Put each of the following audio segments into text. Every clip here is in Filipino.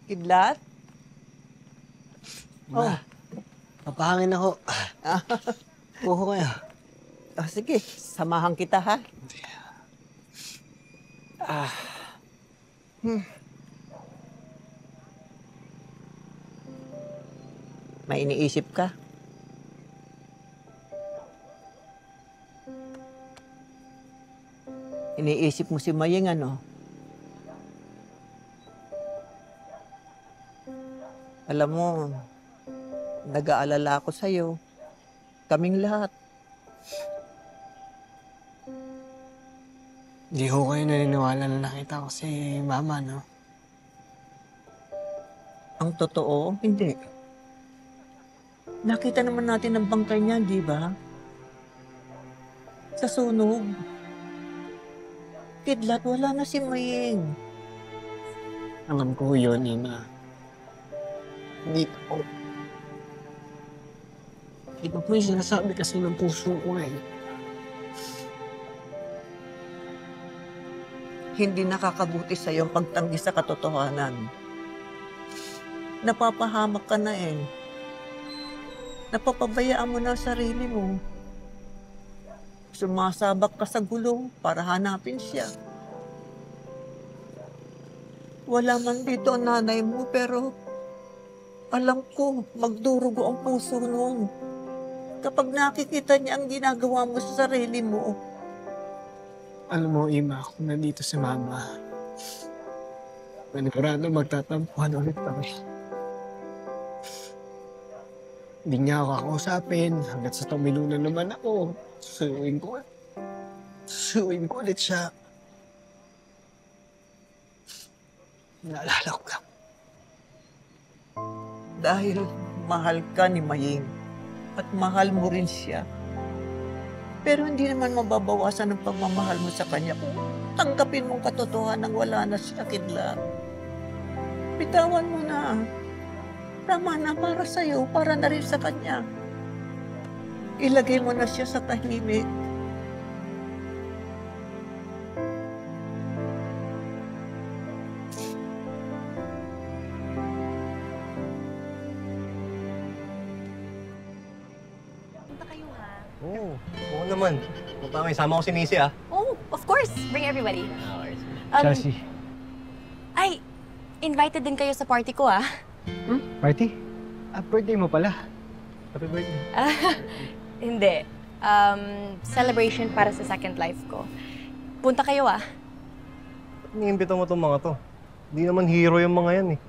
Kidlat? Ma, papahangin ako. Kuho kayo. Sige, samahan kita, ha? May iniisip ka? Iniisip mo si Maying, ano? Alam mo, nag-aalala ako sa'yo. Kaming lahat. Hindi ho kayo naniniwala na nakita ko si Mama, no? Ang totoo, hindi. Nakita naman natin ang bangkay niya, di ba? Sa sunog. Kidlat, wala na si Maying. Alam ko yun, Ina. Hindi ko. Ito po yung sinasabi kasi ng puso ko eh. Hindi nakakabuti sa'yo ang pagtanggi sa katotohanan. Napapahamak ka na eh. Napapabayaan mo na ang sarili mo. Sumasabak ka sa gulong para hanapin siya. Wala man dito ang nanay mo, pero alam ko, magdurugo ang puso noon. Kapag nakikita niya ang ginagawa mo sa sarili mo. Alam mo, Ima, kung nandito si Mama, manigurado magtatampuhan ulit kami. Hindi niya ako kakausapin hanggat sa tumilo na naman ako. Susuin ko. Susuin ko ulit siya. Naalala ko lang. Dahil mahal ka ni Maying at mahal mo rin siya. Pero hindi naman mababawasan ang pagmamahal mo sa kanya kung tanggapin mong katotohanan wala na siya, Kidlat. Bitawan mo na. Tama na para sa'yo, para na rin sa kanya. Ilagay mo na siya sa tahimik. Punta kayo, ha? Oo naman. Punta kami, sama ko si Nisi ah. Oh, of course. Bring everybody. Chelsea. Ay, invited din kayo sa party ko, ah. Party? Birthday mo pala. Happy birthday. Hindi. Celebration para sa second life ko. Punta kayo, ah. Ba't niimbita mo itong mga to? Hindi naman hero yung mga yan eh.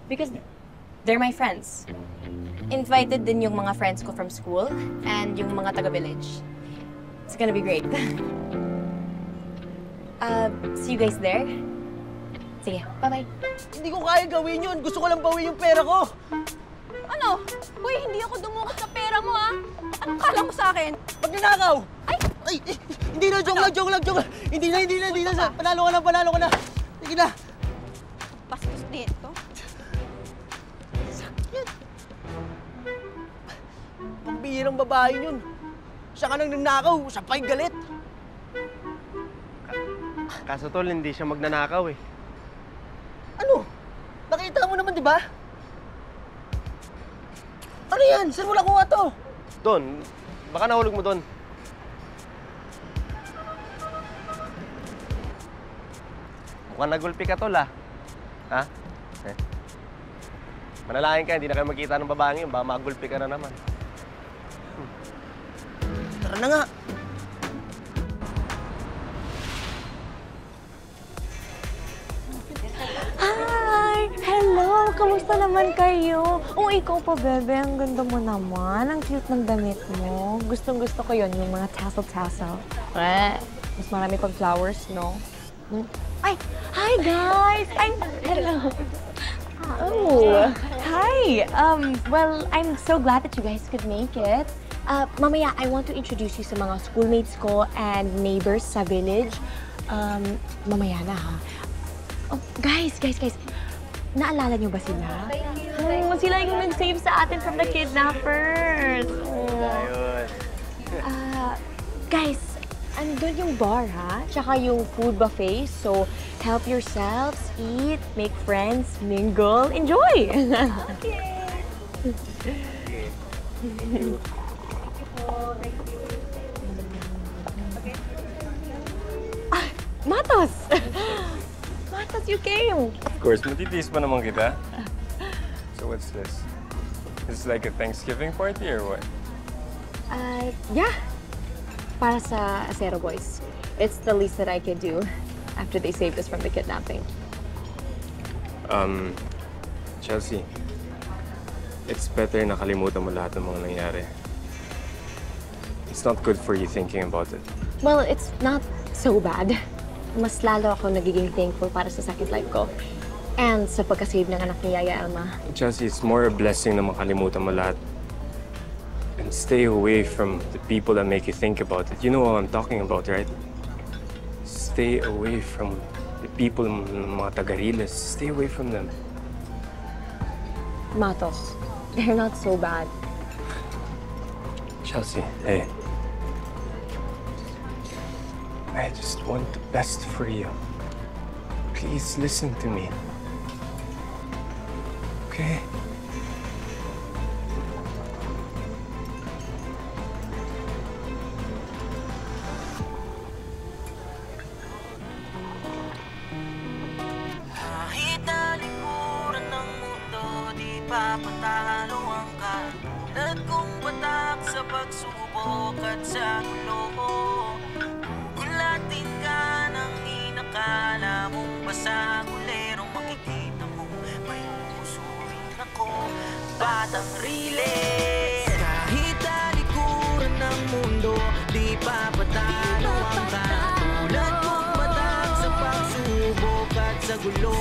Because they're my friends. Invited din yung mga friends ko from school and yung mga taga-village. It's gonna be great. See you guys there. Sige, bye-bye. Hindi ko kaya gawin yun. Gusto ko lang bawi yung pera ko. Ano? Uy, hindi ako dumukot sa pera mo, ah. Anong kala mo sa akin? Magnanakaw! Ay! Ay! Hindi na, joke lang. Hindi na. Panalo ka na. Sige na. Bastos dito. Sakit. Pambihirang babae yun. Siya ka nang nagnakaw, siya pa yung galit. Kaso tol, hindi siya magnanakaw eh. Ano? Nakita mo naman, di ba? Ano yan? Saan mo nakuha to? Doon, baka nahulog mo doon. Mukhang nagulpi ka tol ah. Ha? Manalangin ka, hindi na kayo magkita ng babaeng yun. Baka magulpi ka na naman. Tara na nga. Hi! Hello! Kamusta naman kayo? Oh, ikaw pa, bebe. Ang ganda mo naman. Ang cute ng damit mo. Gustong-gusto ko yun, yung mga tassel-tassel. Mas marami pag flowers, no? Ay! Hi, guys! Ay, hello! Oh, hi! Well, I'm so glad that you guys could make it. Mamaya, I want to introduce you sa mga schoolmates ko and neighbors sa village. Mamaya na, ha? Oh, guys! Naalala niyo ba sila? Sila yung nag-save sa atin from the kidnappers. Ayun. Guys, andun crowded yung bar, ha? Tsaka yung food buffet. So, help yourselves, eat, make friends, mingle, enjoy! Ah, Matos! Matos, you came! Of course, matitiis pa naman kita. So what's this? Is this like a Thanksgiving party or what? Yeah. Para sa Acero Boys. It's the least that I could do after they saved us from the kidnapping. Chelsea, it's better na kalimutan mo lahat ng mga nangyari. It's not good for you thinking about it. Well, it's not so bad. Mas lalo ako nagiging thankful para sa second life ko. And sa pagkasave ng anak ni Yaya Alma. Chelsea, it's more a blessing na makalimutan mo lahat. And stay away from the people that make you think about it. You know what I'm talking about, right? Stay away from the people, mga tagariles. Stay away from them. Matos, they're not so bad. Chelsea, hey. I just want the best for you. Please listen to me. Okay? Kahit nalikuran ng mundo, di pa patalo ang katulad kong batak sa pagsubok at sa gulo. Gulatin ka ng inakala mong basagulero, makikita mo may puso rin ako, batang riles. Kahit nalikuran ng mundo, di pa patalo ang katulad kong batak sa pagsubok at sa gulo.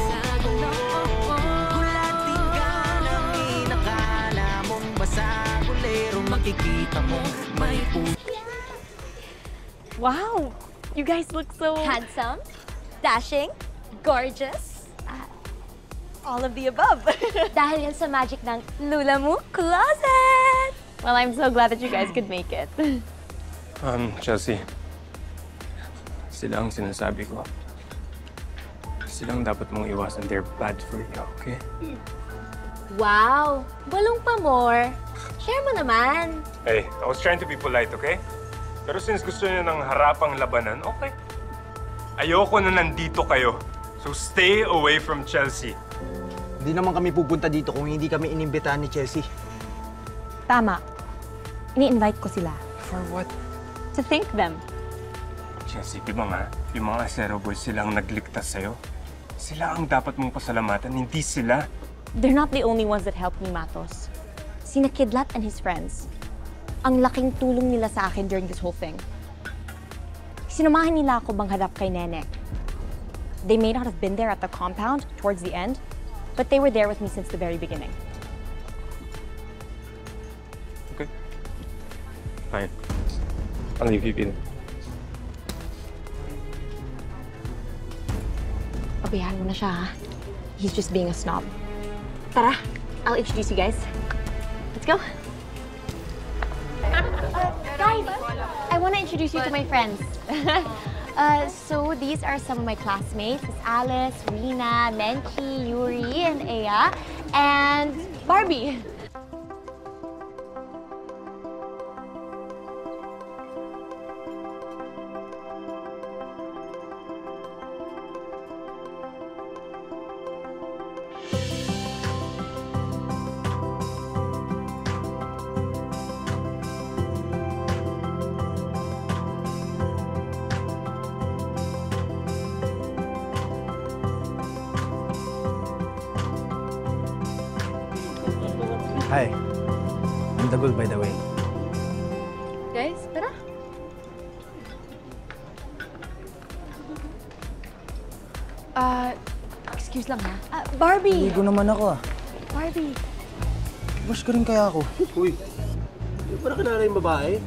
Gulatin ka ng inakala mong basagulero, makikita mo may puso. Wow! You guys look so... Handsome, dashing, gorgeous. all of the above. Dahil yan sa magic ng Lula Moo Closet! Well, I'm so glad that you guys could make it. Chelsea. Sila ang sinasabi ko. Silang dapat mong iwasan. They're bad for you, okay? Wow! Balong pa more. Share mo naman. Hey, I was trying to be polite, okay? Pero since gusto niyo ng harapang labanan, okay. Ayoko na nandito kayo. So stay away from Chelsea. Hindi naman kami pupunta dito kung hindi kami inimbitahan ni Chelsea. Tama. Ini-invite ko sila. For what? To thank them. Chelsea, di ba nga, yung mga Acero Boys sila ang nagligtas sa'yo? Sila ang dapat mong pasalamatan, hindi sila. They're not the only ones that helped me, Matos. Sina Kidlat and his friends. Ang laking tulong nila sa akin during this whole thing. Sinamahan nila ako mangharap kay Nenek. They may not have been there at the compound towards the end, but they were there with me since the very beginning. Okay. Fine. I'll leave you be. Pabayaan mo na siya, ha? He's just being a snob. Tara, I'll introduce you guys. Let's go. Guys, I want to introduce you to my friends. So these are some of my classmates. It's Alice, Rina, Menchi, Yuri, and Aya, and Barbie. Hi. I'm Dagul, by the way. Guys, tara. Excuse lang, ha? Barbie! Ligo naman ako ah. Barbie! Bash ka rin kaya ako. Uy, hindi pa nakilala yung babae?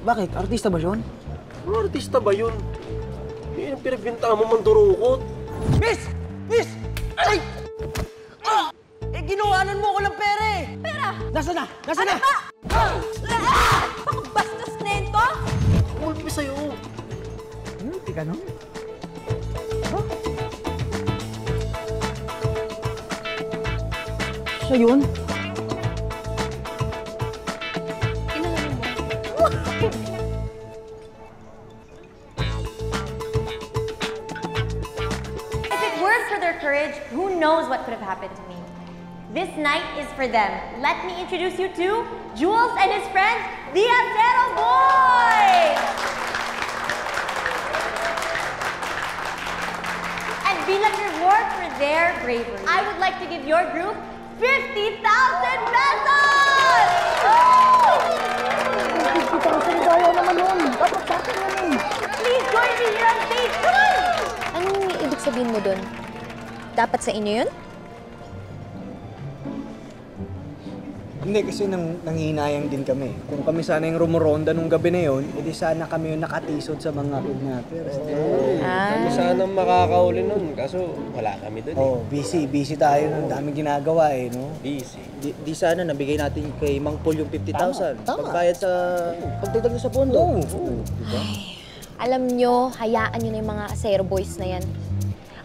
Bakit? Artista ba yun? Ano artista ba yun? Yan ang pinagbintaan mo mandurukot. Miss! Miss! Ay! Ah! Eh, ginawanan mo ko ng pera eh! Pera! Nasaan na? Nasaan na? Bakit bastos na yun to? Kumulpi sa'yo. ka nun. Siya yun? If it weren't for their courage, who knows what could have happened to me. This night is for them. Let me introduce you to Jules and his friends, the Acero Boys! And bilang reward for their bravery, I would like to give your group 50,000 pesos! 50,000 tayo naman nun. Dapat sa akin yun eh. Please join me here on stage. Come on! Anong ibig sabihin mo dun? Dapat sa inyo yun? Hindi, kasi nanghihinayang din kami. Kung kami sana yung rumoronda nung gabi na yun, edi sana kami yung nakatisod sa mga kidnappers. Kami sanang makakauli nun, kaso wala kami dun Oh, busy tayo ng daming ginagawa eh, no? Busy. Di sana nabigay natin kay Mang Paul yung 50,000. Tama. Pagbayad sa pagdagdag sa pondo. Diba? Alam nyo, hayaan nyo na yung mga Acero Boys na yan.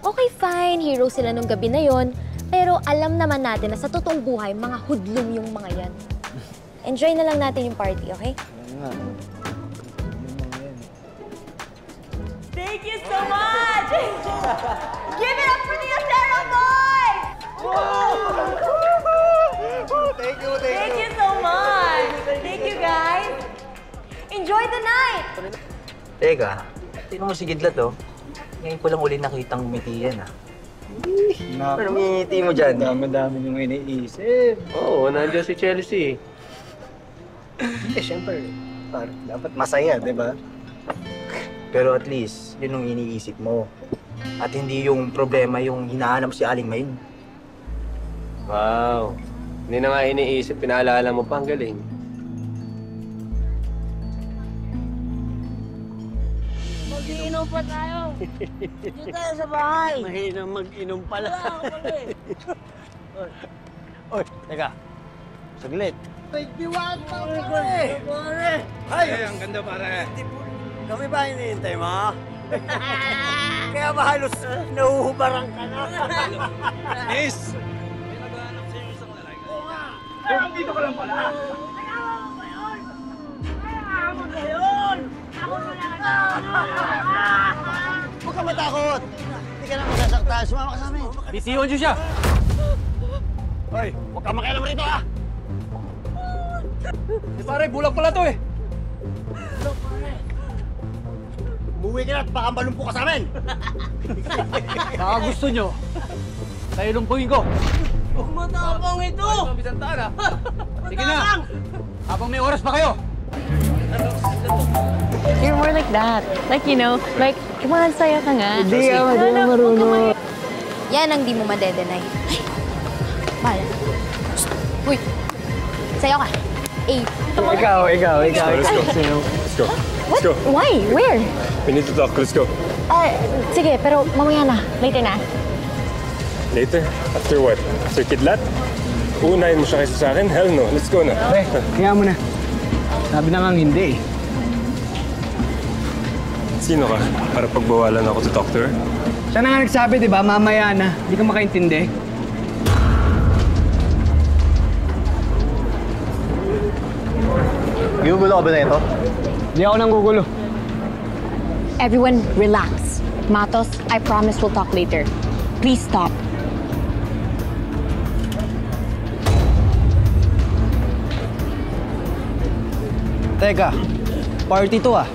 Okay, fine. Hero sila nung gabi na yon. Pero alam naman natin na sa totoong buhay, mga hudlum yung mga yan. Enjoy na lang natin yung party, okay? Nga. Thank you so much! Give it up for the Acero Boys! Thank you. Thank you so much! Thank you, guys! Enjoy the night! Teka, tingnan mo si Gidlat oh. Ngayon ko lang uli nakitang ngumiti yan ah. Pero ngingiti mo dyan. Dami yung iniisip. Oo, nandiyan si Chelsea. Eh, syempre, dapat masaya, di ba? Pero at least, yun yung iniisip mo. At hindi yung problema yung hinahanap si Aling Main. Wow. Hindi na nga iniisip, pinaalala mo pa, ang galing. Mag-iinom pa tayo. Dito tayo sa bahay. Mahinang mag-inom pala. Oy, teka. Saglit. May diwata pare. Pare. Ay, ang ganda pare. kami ba hinihintay mo? Kaya ba halos nahuhubarang ka na? Miss! Dito ka lang pala. Huwag ka matakot. Hindi ka na masasaktan. Sumama ka sa amin. Bitiwan niyo siya! Hoy, huwag ka makialam rito ah! Pare, bulag pala to eh! Umuwi ka na at baka malumpo ka sa amin! Baka gusto nyo, tayo lumpungin ko! Matapang ito! Bisantaan ah! Sige na! Habang may oras pa kayo! You're more like that. Like, you know, like, come on, sayo ka nga. Hindi ka marunong. Yan ang di mo madedenay. Ay, bala. Uy, sayo ka. Eh, Ikaw. Let's go. what? Why? Where? We need to talk. Let's go. Sige, pero mamaya na. Later na. Later? After what? After Kidlat? Uunahin mo siya kaysa sa akin? Hell no. Let's go na. Kaya mo na. Sabi na nga hindi eh. Sino ka? Para pagbawalan ako to talk to her? Siya na nga nagsabi, di ba? Mamaya na. Hindi ka makaintindi. Ginugulo ka ba na ito? Hindi ako nang gugulo. Everyone, relax. Matos, I promise we'll talk later. Please stop. Teka, party to ah.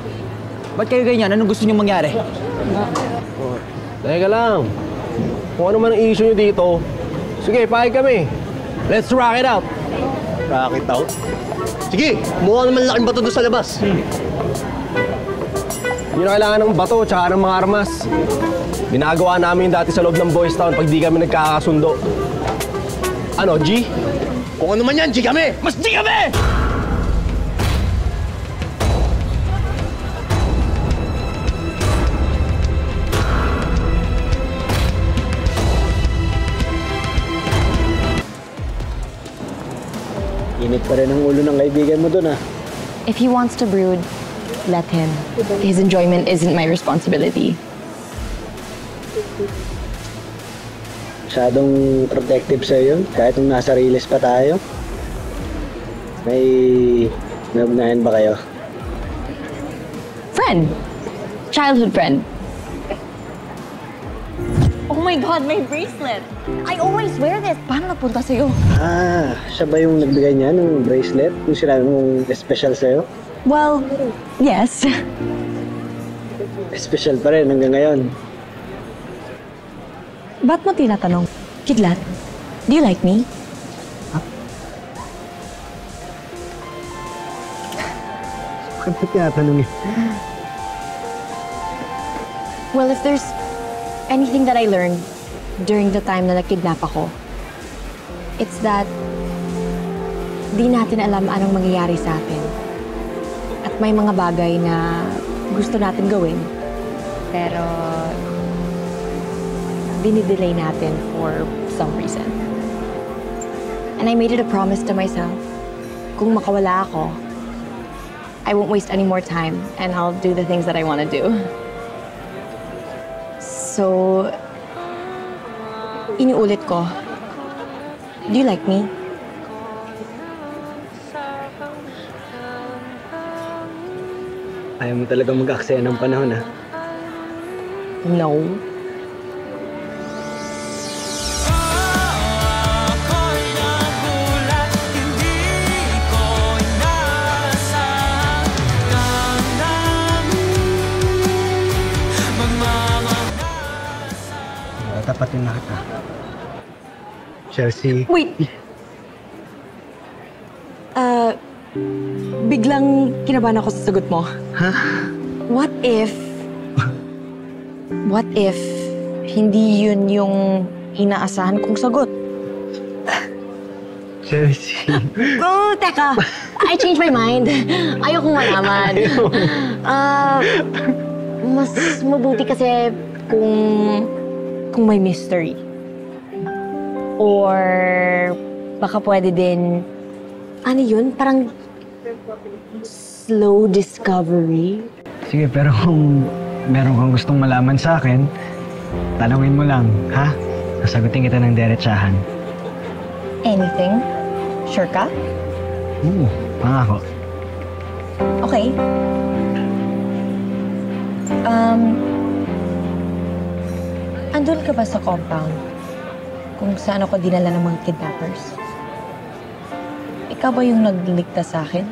Ba't kayo ganyan? Anong gusto niyong mangyari? Teka lang. Kung ano man ang issue nyo dito, sige, pahig kami. Let's rock it out! Rock it out? Sige, mukha naman laking bato doon sa labas. Hindi na kailangan ng bato tsaka ng mga armas. Ginagawa namin dati sa loob ng Boys Town pag di kami nagkakasundo. Ano, G? Kung ano man yan, G kami! Mas G kami! Init pa rin ang ulo ng kaibigan mo dun ah. If he wants to brood, let him. His enjoyment isn't my responsibility. Masyadong protective sa'yo yun, kahit nung nasa release pa tayo. May nabnayan ba kayo? Friend. Childhood friend. Oh my God, my bracelet! I always wear this. Paano napunta sa'yo? Ah, siya ba yung nagbigay niya ng bracelet? Yung sinabi mong special sa'yo? Well, yes. Special pa rin hanggang ngayon. Ba't mo tinatanong? Kidlat, do you like me? Bakit mo tinatanong yun? Well, if there's anything that I learned during the time na nakidnap ako, it's that di natin alam anong mangyayari sa atin. At may mga bagay na gusto natin gawin, pero dinidelay natin for some reason. And I made it a promise to myself, kung makawala ako, I won't waste any more time and I'll do the things that I want to do. So, inuulit ko, do you like me? Ayaw mo talaga mag-aksaya ng panahon, ha? No. Ako'y nagulat, hindi ko inaasahan. Tapatin na kita. Chelsea. Wait! Biglang kinabahan ako sa sagot mo. Ha? What if hindi yun yung inaasahan kong sagot? Chelsea. Oh, teka! I changed my mind. Ayokong malaman. Mas mabuti kasi kung may mystery. Or baka pwede din, ano yun? Parang slow discovery. Sige, pero kung meron kang gustong malaman sa akin, tanungin mo lang, ha? Sasagutin kita ng diretsahan. Anything? Sure ka? Oo, pangako. Okay. Andun ka ba sa compound kung saan ako dinala ng mga kidnappers? Ikaw ba yung nagligtas sa akin?